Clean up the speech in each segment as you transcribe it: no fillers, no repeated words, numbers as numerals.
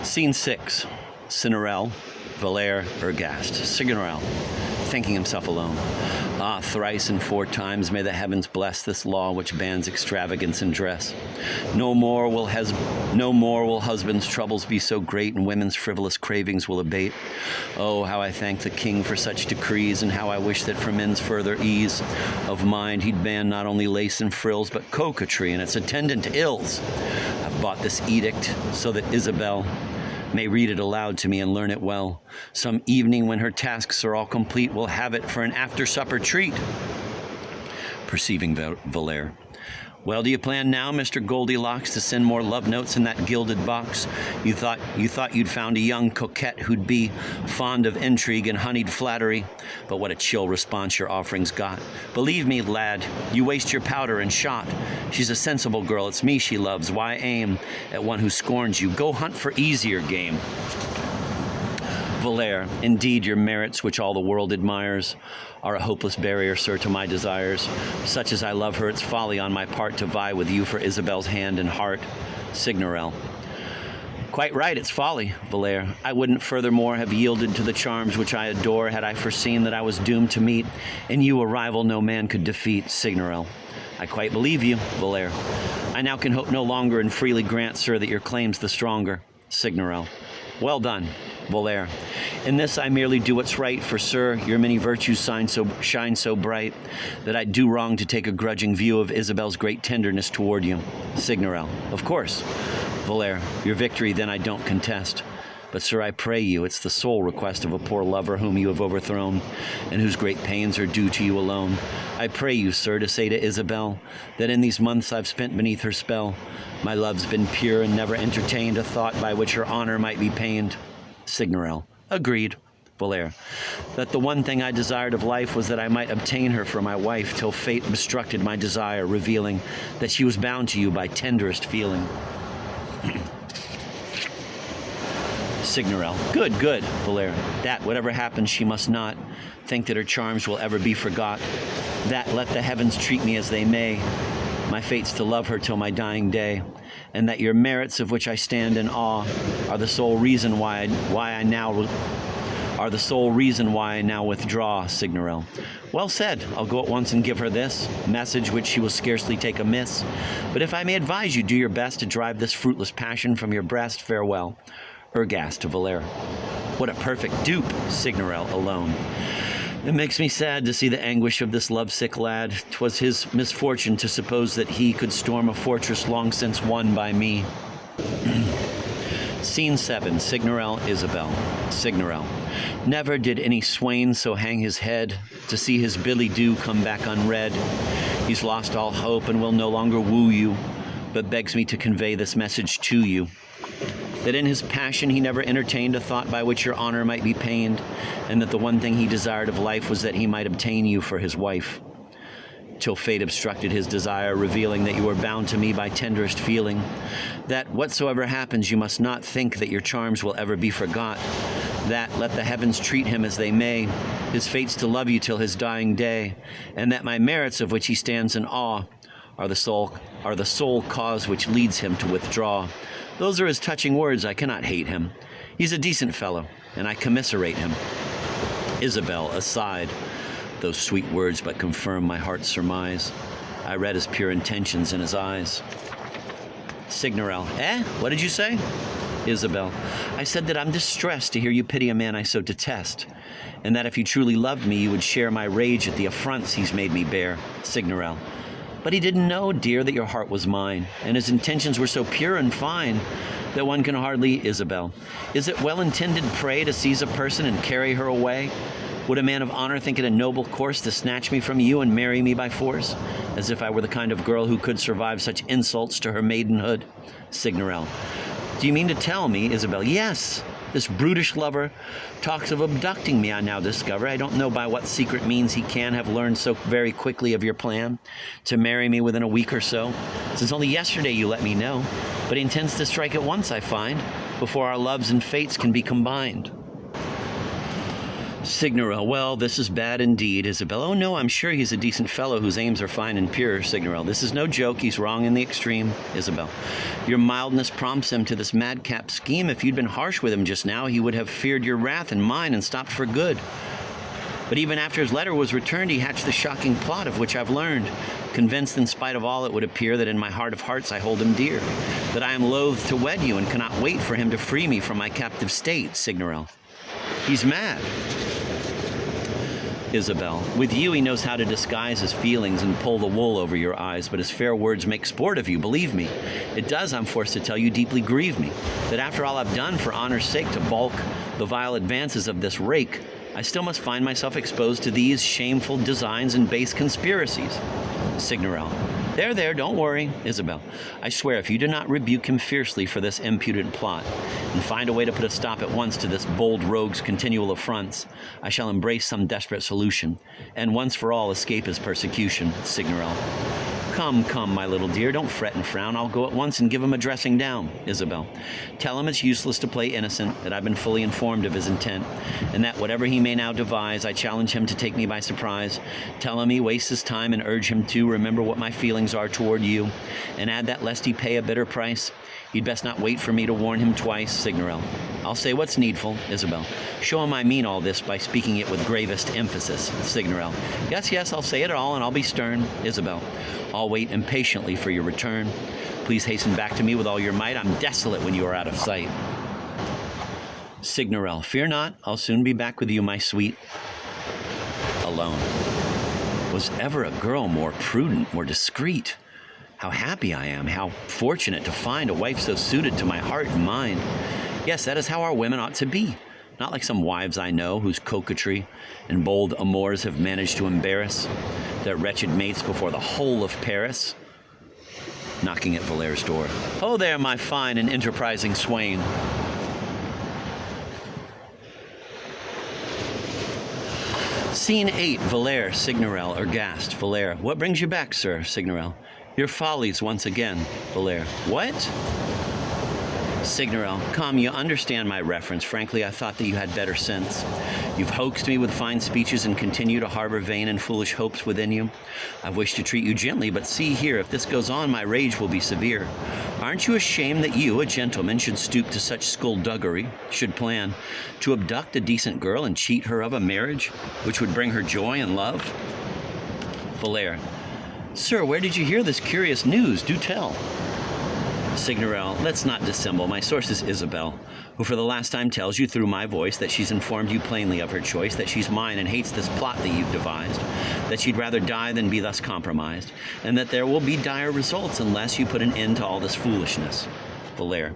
Scene 6. Cinderelle, Valere, Ergast. Cinderelle, thinking himself alone. Ah, thrice and 4 times may the heavens bless this law which bans extravagance in dress. No more will husbands' troubles be so great, and women's frivolous cravings will abate. Oh, how I thank the king for such decrees, and how I wish that for men's further ease of mind he'd ban not only lace and frills, but coquetry and its attendant ills. I've bought this edict so that Isabel may read it aloud to me and learn it well. Some evening when her tasks are all complete, we'll have it for an after-supper treat. Perceiving Valere. Well, do you plan now, Mr. Goldilocks, to send more love notes in that gilded box? You thought you'd found a young coquette who'd be fond of intrigue and honeyed flattery, but what a chill response your offerings got. Believe me, lad, you waste your powder and shot. She's a sensible girl, it's me she loves. Why aim at one who scorns you? Go hunt for easier game. Valere, indeed your merits, which all the world admires, are a hopeless barrier, sir, to my desires. Such as I love her, it's folly on my part to vie with you for Isabel's hand and heart. Signorelle. Quite right, it's folly, Valere. I wouldn't furthermore have yielded to the charms which I adore had I foreseen that I was doomed to meet in you a rival no man could defeat. Signorelle. I quite believe you, Valere. I now can hope no longer and freely grant, sir, that your claim's the stronger. Signorelle. Well done, Valere. In this I merely do what's right, for, sir, your many virtues shine so bright that I'd do wrong to take a grudging view of Isabel's great tenderness toward you. Signorelle. Of course, Valere, your victory then I don't contest. But, sir, I pray you, it's the sole request of a poor lover whom you have overthrown, and whose great pains are due to you alone. I pray you, sir, to say to Isabel that in these months I've spent beneath her spell, my love's been pure and never entertained a thought by which her honor might be pained. Signorelle. Agreed, Valere. That the one thing I desired of life was that I might obtain her for my wife, till fate obstructed my desire, revealing that she was bound to you by tenderest feeling. Signorelle. Good, Valere. That, whatever happens, she must not think that her charms will ever be forgot. That, let the heavens treat me as they may, my fate's to love her till my dying day, and that your merits, of which I stand in awe, are the sole reason why I now withdraw. Signorelle. Well said. I'll go at once and give her this message, which she will scarcely take amiss. But if I may advise you, do your best to drive this fruitless passion from your breast. Farewell. Ergast to Valere. What a perfect dupe, Signorelle alone. It makes me sad to see the anguish of this lovesick lad. 'Twas his misfortune to suppose that he could storm a fortress long since won by me. Scene 7. Signorelle, Isabel. Signorelle. Never did any swain so hang his head to see his billy due come back unread. He's lost all hope and will no longer woo you, but begs me to convey this message to you. That in his passion he never entertained a thought by which your honor might be pained, and that the one thing he desired of life was that he might obtain you for his wife, till fate obstructed his desire, revealing that you were bound to me by tenderest feeling. That whatsoever happens, you must not think that your charms will ever be forgot. That, let the heavens treat him as they may, his fate's to love you till his dying day, and that my merits, of which he stands in awe, are the sole cause which leads him to withdraw. Those are his touching words. I cannot hate him. He's a decent fellow, and I commiserate him. Isabel, aside. Those sweet words but confirm my heart's surmise. I read his pure intentions in his eyes. Signorelle. What did you say? Isabel. I said that I'm distressed to hear you pity a man I so detest, and that if you truly loved me, you would share my rage at the affronts he's made me bear. Signorelle. But he didn't know, dear, that your heart was mine, and his intentions were so pure and fine that one can hardly... Isabel. Is it well-intended prey to seize a person and carry her away? Would a man of honor think it a noble course to snatch me from you and marry me by force, as if I were the kind of girl who could survive such insults to her maidenhood? Signorelle. Do you mean to tell me, Isabel? Yes. This brutish lover talks of abducting me, I now discover. I don't know by what secret means he can have learned so very quickly of your plan to marry me within a week or so, since only yesterday you let me know. But he intends to strike at once, I find, before our loves and fates can be combined. Signorel, well, this is bad indeed. Isabel, oh no, I'm sure he's a decent fellow whose aims are fine and pure. Signorel, this is no joke. He's wrong in the extreme. Isabel, your mildness prompts him to this madcap scheme. If you'd been harsh with him just now, he would have feared your wrath and mine and stopped for good. But even after his letter was returned, he hatched the shocking plot of which I've learned. Convinced in spite of all, it would appear that in my heart of hearts I hold him dear, that I am loath to wed you and cannot wait for him to free me from my captive state. Signorel, he's mad. Isabel, with you he knows how to disguise his feelings and pull the wool over your eyes, but his fair words make sport of you, believe me. It does, I'm forced to tell you, deeply grieve me, that after all I've done for honor's sake to balk the vile advances of this rake, I still must find myself exposed to these shameful designs and base conspiracies. Signorel, there, don't worry. Isabel, I swear if you do not rebuke him fiercely for this impudent plot, and find a way to put a stop at once to this bold rogue's continual affronts, I shall embrace some desperate solution, and once for all escape his persecution. Signorel, come, my little dear, don't fret and frown. I'll go at once and give him a dressing down. Isabel, tell him it's useless to play innocent, that I've been fully informed of his intent, and that whatever he may now devise, I challenge him to take me by surprise. Tell him he wastes his time and urge him to remember what my feelings are toward you, and add that lest he pay a bitter price, he'd best not wait for me to warn him twice. Signorel, I'll say what's needful. Isabel, show him I mean all this by speaking it with gravest emphasis. Signorel, yes, I'll say it all, and I'll be stern. Isabel, I'll wait impatiently for your return. Please hasten back to me with all your might. I'm desolate when you are out of sight. Signorel, fear not. I'll soon be back with you, my sweet. Alone. Was ever a girl more prudent, more discreet? How happy I am, how fortunate to find a wife so suited to my heart and mind. Yes, that is how our women ought to be. Not like some wives I know, whose coquetry and bold amours have managed to embarrass their wretched mates before the whole of Paris. Knocking at Valaire's door. Oh, there, my fine and enterprising swain. Scene 8, Moliere, Signorel, aghast. Moliere, what brings you back, sir? Signorel, your follies once again. Moliere, what? Signorel, come, you understand my reference. Frankly, I thought that you had better sense. You've hoaxed me with fine speeches and continue to harbor vain and foolish hopes within you. I've wished to treat you gently, but see here, if this goes on, my rage will be severe. Aren't you ashamed that you, a gentleman, should stoop to such skullduggery, should plan to abduct a decent girl and cheat her of a marriage, which would bring her joy and love? Moliere, sir, where did you hear this curious news? Do tell. Signorel, let's not dissemble. My source is Isabel, who for the last time tells you through my voice that she's informed you plainly of her choice, that she's mine and hates this plot that you've devised, that she'd rather die than be thus compromised, and that there will be dire results unless you put an end to all this foolishness. Moliere,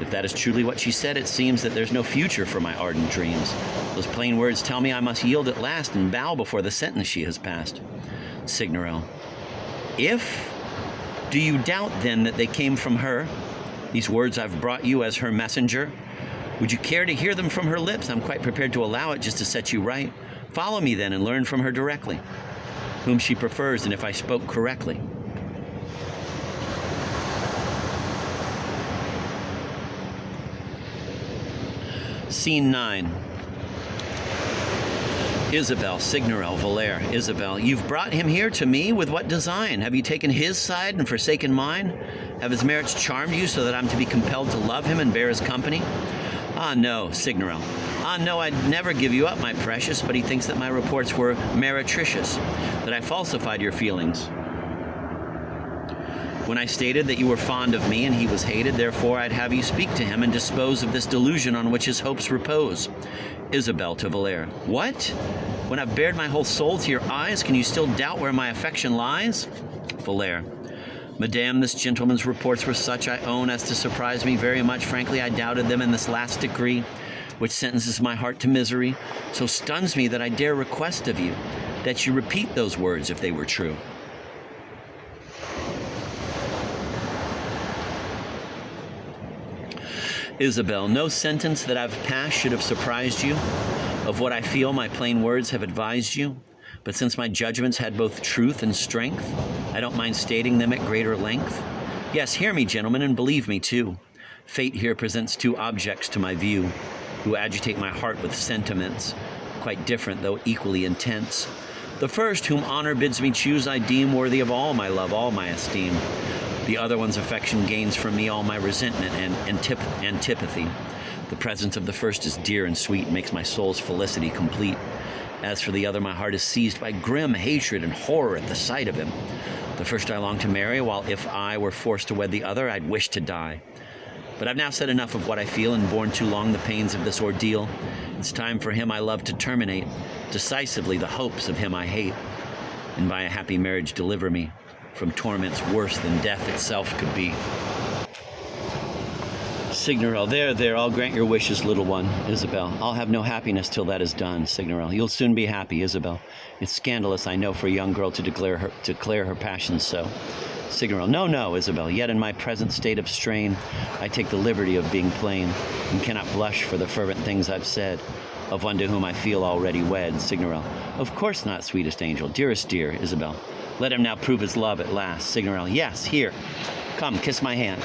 if that is truly what she said, it seems that there's no future for my ardent dreams. Those plain words tell me I must yield at last and bow before the sentence she has passed. Signorel, do you doubt, then, that they came from her? These words I've brought you as her messenger? Would you care to hear them from her lips? I'm quite prepared to allow it just to set you right. Follow me, then, and learn from her directly whom she prefers and if I spoke correctly. Scene 9. Isabel, Signorel, Moliere. Isabel, you've brought him here to me with what design? Have you taken his side and forsaken mine? Have his merits charmed you so that I'm to be compelled to love him and bear his company? Ah, no, Signorel. Ah, no, I'd never give you up, my precious, but he thinks that my reports were meretricious, that I falsified your feelings. When I stated that you were fond of me and he was hated, therefore I'd have you speak to him and dispose of this delusion on which his hopes repose. Isabel to Moliere. What? When I've bared my whole soul to your eyes, can you still doubt where my affection lies? Moliere. Madame, this gentleman's reports were such, I own, as to surprise me very much. Frankly, I doubted them in this last degree, which sentences my heart to misery, so stuns me that I dare request of you that you repeat those words if they were true. Isabel, no sentence that I've passed should have surprised you. Of what I feel, my plain words have advised you. But since my judgments had both truth and strength, I don't mind stating them at greater length. Yes, hear me, gentlemen, and believe me, too. Fate here presents two objects to my view, who agitate my heart with sentiments quite different, though equally intense. The first, whom honor bids me choose, I deem worthy of all my love, all my esteem. The other one's affection gains from me all my resentment and antipathy. The presence of the first is dear and sweet, makes my soul's felicity complete. As for the other, my heart is seized by grim hatred and horror at the sight of him. The first I long to marry, while if I were forced to wed the other, I'd wish to die. But I've now said enough of what I feel and borne too long the pains of this ordeal. It's time for him I love to terminate decisively the hopes of him I hate, and by a happy marriage deliver me from torments worse than death itself could be. Signorel, there, I'll grant your wishes, little one. Isabel, I'll have no happiness till that is done. Signorel, you'll soon be happy, Isabel. It's scandalous, I know, for a young girl to declare her passion so. Signorel, no, Isabel, yet in my present state of strain, I take the liberty of being plain, and cannot blush for the fervent things I've said, of one to whom I feel already wed. Signorel, of course not, sweetest angel, dearest dear, Isabel. Let him now prove his love at last. Signorel, yes, here, come, kiss my hand.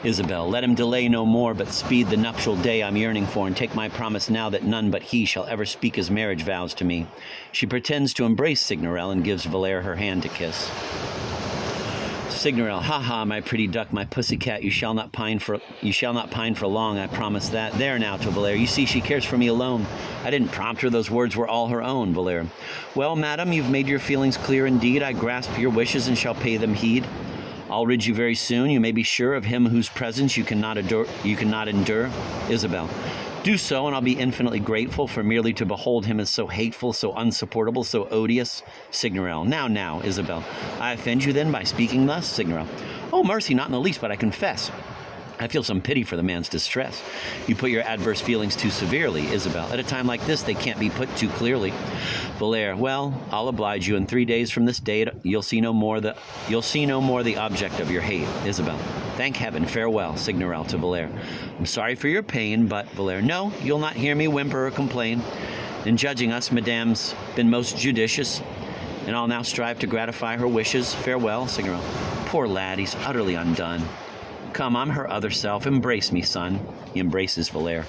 Isabel, let him delay no more, but speed the nuptial day I'm yearning for, and take my promise now that none but he shall ever speak his marriage vows to me. She pretends to embrace Signorel, and gives Valere her hand to kiss. Signorel, ha, my pretty duck, my pussycat, you shall not pine for long, I promise that. There now, to Valere, you see she cares for me alone. I didn't prompt her, those words were all her own. Valere, well, madam, you've made your feelings clear indeed. I grasp your wishes and shall pay them heed. I'll rid you very soon, you may be sure, of him whose presence you cannot endure. Isabel, do so, and I'll be infinitely grateful, for merely to behold him is so hateful, so unsupportable, so odious. Signorel, now, Isabel, I offend you then by speaking thus? Signorel, oh, mercy, not in the least, but I confess I feel some pity for the man's distress. You put your adverse feelings too severely, Isabel. At a time like this, they can't be put too clearly. Valere, well, I'll oblige you. In 3 days from this date, you'll see no more the object of your hate. Isabel, thank heaven, farewell. Signorel, to Valere, I'm sorry for your pain, but Valere, no, you'll not hear me whimper or complain. In judging us, Madame's been most judicious, and I'll now strive to gratify her wishes. Farewell. Signorel, poor lad, he's utterly undone. Come, I'm her other self. Embrace me, son. He embraces Valere.